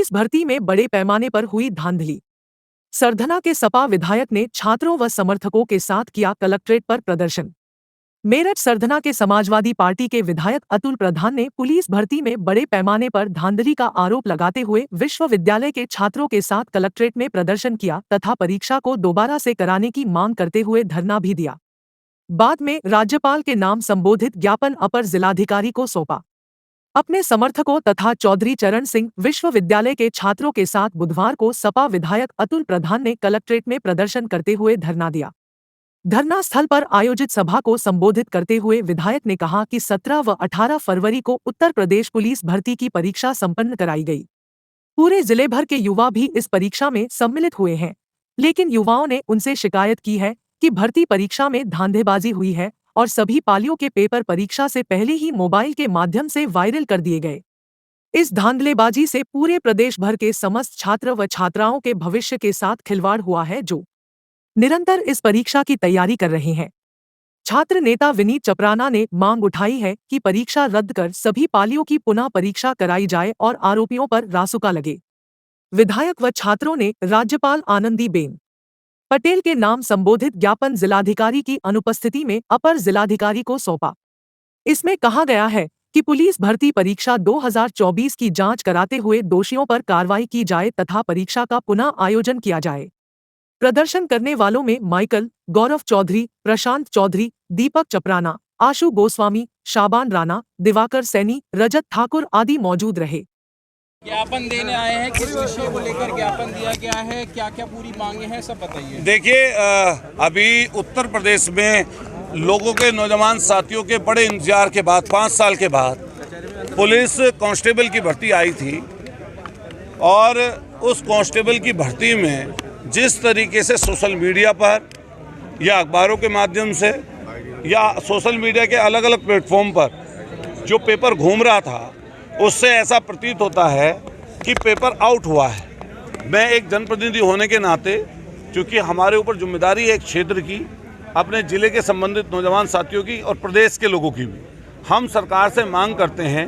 Police भर्ती में बड़े पैमाने पर हुई धांधली। सरधना के सपा विधायक ने छात्रों व समर्थकों के साथ किया कलेक्ट्रेट पर प्रदर्शन। मेरठ सरधना के समाजवादी पार्टी के विधायक अतुल प्रधान ने पुलिस भर्ती में बड़े पैमाने पर धांधली का आरोप लगाते हुए विश्वविद्यालय के छात्रों के साथ कलेक्ट्रेट में प्रदर्शन किया तथा परीक्षा को दोबारा से कराने की मांग करते हुए धरना भी दिया। बाद में राज्यपाल के नाम संबोधित ज्ञापन अपर जिलाधिकारी को सौंपा। अपने समर्थकों तथा चौधरी चरण सिंह विश्वविद्यालय के छात्रों के साथ बुधवार को सपा विधायक अतुल प्रधान ने कलेक्ट्रेट में प्रदर्शन करते हुए धरना दिया। धरना स्थल पर आयोजित सभा को संबोधित करते हुए विधायक ने कहा कि 17 व 18 फरवरी को उत्तर प्रदेश पुलिस भर्ती की परीक्षा संपन्न कराई गई। पूरे जिले भर के युवा भी इस परीक्षा में सम्मिलित हुए हैं, लेकिन युवाओं ने उनसे शिकायत की है कि भर्ती परीक्षा में धांधेबाजी हुई है और सभी पालियों के पेपर परीक्षा से पहले ही मोबाइल के माध्यम से वायरल कर दिए गए। इस धांधलेबाजी से पूरे प्रदेश भर के समस्त छात्र व छात्राओं के भविष्य के साथ खिलवाड़ हुआ है, जो निरंतर इस परीक्षा की तैयारी कर रहे हैं। छात्र नेता विनीत चपराना ने मांग उठाई है कि परीक्षा रद्द कर सभी पालियों की पुनः परीक्षा कराई जाए और आरोपियों पर रासुका लगे। विधायक व छात्रों ने राज्यपाल आनंदीबेन पटेल के नाम संबोधित ज्ञापन जिलाधिकारी की अनुपस्थिति में अपर जिलाधिकारी को सौंपा। इसमें कहा गया है कि पुलिस भर्ती परीक्षा 2024 की जांच कराते हुए दोषियों पर कार्रवाई की जाए तथा परीक्षा का पुनः आयोजन किया जाए। प्रदर्शन करने वालों में माइकल, गौरव चौधरी, प्रशांत चौधरी, दीपक चपराना, आशु गोस्वामी, शाबान राणा, दिवाकर सैनी, रजत ठाकुर आदि मौजूद रहे। ज्ञापन देने आए हैं, किस विषय को लेकर ज्ञापन दिया गया है, क्या क्या पूरी मांगे हैं, सब बताइए। देखिए, अभी उत्तर प्रदेश में लोगों के नौजवान साथियों के बड़े इंतजार के बाद 5 साल के बाद पुलिस कांस्टेबल की भर्ती आई थी और उस कांस्टेबल की भर्ती में जिस तरीके से सोशल मीडिया पर या अखबारों के माध्यम से या सोशल मीडिया के अलग अलग प्लेटफॉर्म पर जो पेपर घूम रहा था, उससे ऐसा प्रतीत होता है कि पेपर आउट हुआ है। मैं एक जनप्रतिनिधि होने के नाते, चूँकि हमारे ऊपर जिम्मेदारी है एक क्षेत्र की, अपने ज़िले के संबंधित नौजवान साथियों की और प्रदेश के लोगों की भी, हम सरकार से मांग करते हैं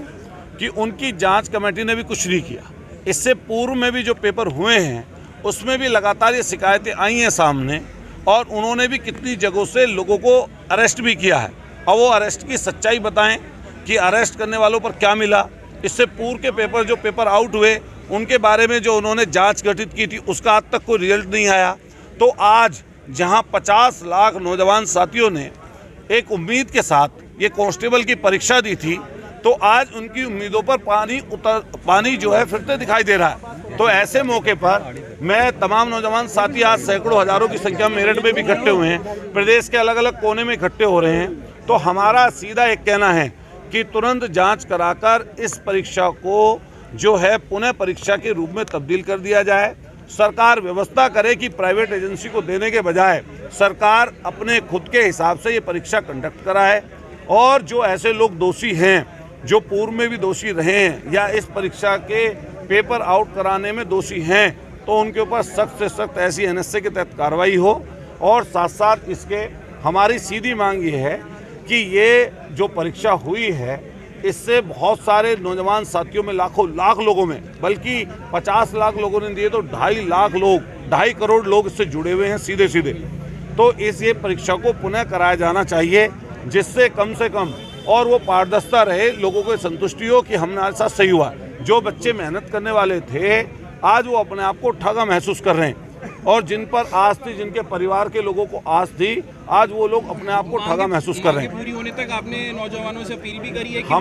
कि उनकी जांच कमेटी ने भी कुछ नहीं किया। इससे पूर्व में भी जो पेपर हुए हैं उसमें भी लगातार ये शिकायतें आई हैं सामने और उन्होंने भी कितनी जगहों से लोगों को अरेस्ट भी किया है। और वो अरेस्ट की सच्चाई बताएं कि अरेस्ट करने वालों पर क्या मिला। इससे पूर्व के पेपर जो पेपर आउट हुए उनके बारे में जो उन्होंने जांच गठित की थी उसका आज तक कोई रिजल्ट नहीं आया। तो आज जहां 50 लाख नौजवान साथियों ने एक उम्मीद के साथ ये कांस्टेबल की परीक्षा दी थी, तो आज उनकी उम्मीदों पर पानी जो है फिरते दिखाई दे रहा है। तो ऐसे मौके पर मैं तमाम नौजवान साथी आज सैकड़ों हज़ारों की संख्या में मेरठ में भी इकट्ठे हुए हैं, प्रदेश के अलग अलग कोने में इकट्ठे हो रहे हैं। तो हमारा सीधा एक कहना है कि तुरंत जांच कराकर इस परीक्षा को जो है पुनः परीक्षा के रूप में तब्दील कर दिया जाए। सरकार व्यवस्था करे कि प्राइवेट एजेंसी को देने के बजाय सरकार अपने खुद के हिसाब से ये परीक्षा कंडक्ट कराए और जो ऐसे लोग दोषी हैं, जो पूर्व में भी दोषी रहे हैं या इस परीक्षा के पेपर आउट कराने में दोषी हैं, तो उनके ऊपर सख्त से सख्त ऐसी एनएसए के तहत कार्रवाई हो। और साथ साथ इसके हमारी सीधी मांग ये है कि ये जो परीक्षा हुई है इससे बहुत सारे नौजवान साथियों में लाख लोगों में, बल्कि 50 लाख लोगों ने दिए तो 2.5 लाख लोग, 2.5 करोड़ लोग इससे जुड़े हुए हैं सीधे। तो ये परीक्षा को पुनः कराया जाना चाहिए, जिससे कम से कम और वो पारदर्शिता रहे, लोगों को संतुष्टि हो कि हमारे साथ सही हुआ। जो बच्चे मेहनत करने वाले थे आज वो अपने आप को ठगा महसूस कर रहे हैं और जिन पर आस थी, जिनके परिवार के लोगों को आस थी, आज वो लोग अपने आप को ठगा महसूस कर रहे हैं। पूरी होने तक आपने नौजवानों से अपील भी करी है कि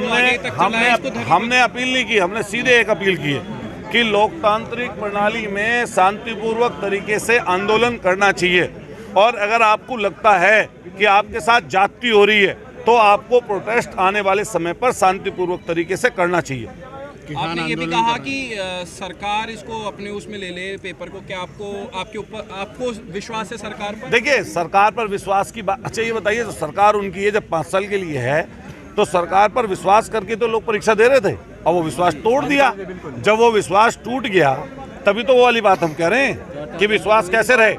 हमने अपील नहीं की, हमने सीधे एक अपील की है कि लोकतांत्रिक प्रणाली में शांतिपूर्वक तरीके से आंदोलन करना चाहिए और अगर आपको लगता है कि आपके साथ ज्यादती हो रही है तो आपको प्रोटेस्ट आने वाले समय पर शांतिपूर्वक तरीके से करना चाहिए। आपने ये भी कहा कि सरकार इसको अपने उसमें ले ले पेपर को, क्या आपको विश्वास है सरकार पर? देखिए, सरकार पर विश्वास की बात, अच्छा ये बताइए, तो सरकार उनकी है जब 5 साल के लिए है तो सरकार पर विश्वास करके तो लोग परीक्षा दे रहे थे और वो विश्वास तोड़ दिया। जब वो विश्वास टूट गया तभी तो वो वाली बात हम कह रहे हैं कि विश्वास कैसे रहे।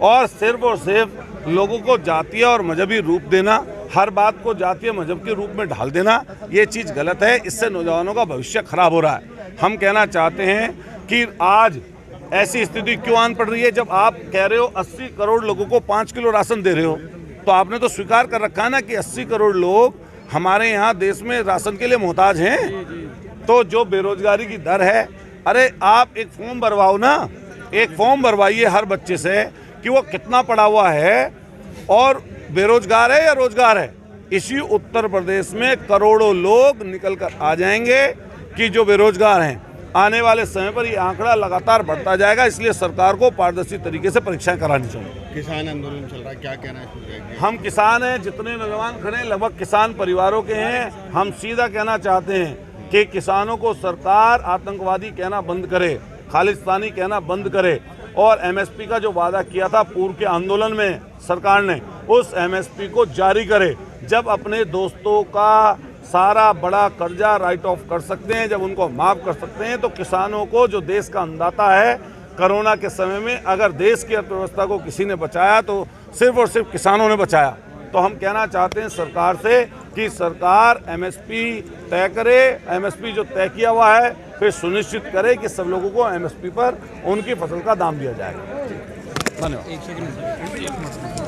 और सिर्फ लोगों को जातीय और मजहबी रूप देना, हर बात को जातीय मजहब के रूप में ढाल देना, ये चीज़ गलत है। इससे नौजवानों का भविष्य खराब हो रहा है। हम कहना चाहते हैं कि आज ऐसी स्थिति क्यों आन पड़ रही है। जब आप कह रहे हो 80 करोड़ लोगों को 5 किलो राशन दे रहे हो, तो आपने तो स्वीकार कर रखा है ना कि 80 करोड़ लोग हमारे यहाँ देश में राशन के लिए मोहताज हैं। तो जो बेरोजगारी की दर है, अरे आप एक फॉर्म भरवाओ ना, एक फॉर्म भरवाइए हर बच्चे से कि वो कितना पढ़ा हुआ है और बेरोजगार है या रोजगार है। इसी उत्तर प्रदेश में करोड़ों लोग निकल कर आ जाएंगे कि जो बेरोजगार हैं। आने वाले समय पर ये आंकड़ा लगातार बढ़ता जाएगा, इसलिए सरकार को पारदर्शी तरीके से परीक्षाएं करानी चाहिए। किसान आंदोलन चल रहा है, क्या कहना है? हम किसान हैं, जितने नौजवान खड़े हैं लगभग किसान परिवारों के हैं। हम सीधा कहना चाहते हैं कि किसानों को सरकार आतंकवादी कहना बंद करे, खालिस्तानी कहना बंद करे और एमएसपी का जो वादा किया था पूर्व के आंदोलन में सरकार ने, उस एमएसपी को जारी करे। जब अपने दोस्तों का सारा बड़ा कर्जा राइट ऑफ कर सकते हैं, जब उनको माफ़ कर सकते हैं, तो किसानों को, जो देश का अन्नदाता है, कोरोना के समय में अगर देश की अर्थव्यवस्था को किसी ने बचाया तो सिर्फ और सिर्फ किसानों ने बचाया। तो हम कहना चाहते हैं सरकार से कि सरकार एमएसपी तय करे, एमएसपी जो तय किया हुआ है फिर सुनिश्चित करे कि सब लोगों को एमएसपी पर उनकी फसल का दाम दिया जाएगा। धन्यवाद।